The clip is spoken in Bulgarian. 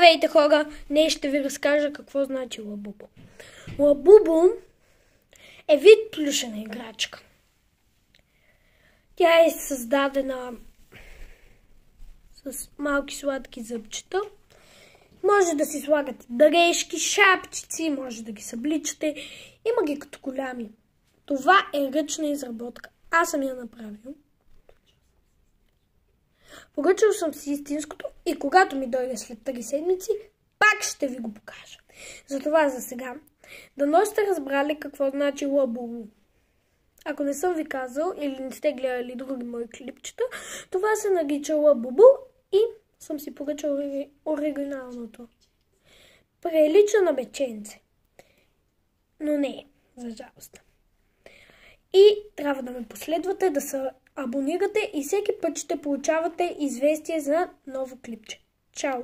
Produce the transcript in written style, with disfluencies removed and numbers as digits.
Здравейте, хора! Днес ще ви разкажа какво значи Лабубо. Лабубо е вид плюшена играчка. Тя е създадена с малки сладки зъбчета. Може да си слагате дрежки, шапчици, може да ги събличате. Има ги като голями. Това е ръчна изработка. Аз съм я направил. Поръчал съм си истинското и когато ми дойде след 3 седмици, пак ще ви го покажа. Затова за сега, дано сте разбрали какво значи Лабубо. Ако не съм ви казал или не сте гледали други мои клипчета, това се нарича Лабубо и съм си поръчал оригиналното. Прилича на печенце, но не е, за жалост. И трябва да ме последвате, да се абонирате и всеки път ще получавате известие за ново клипче. Чао!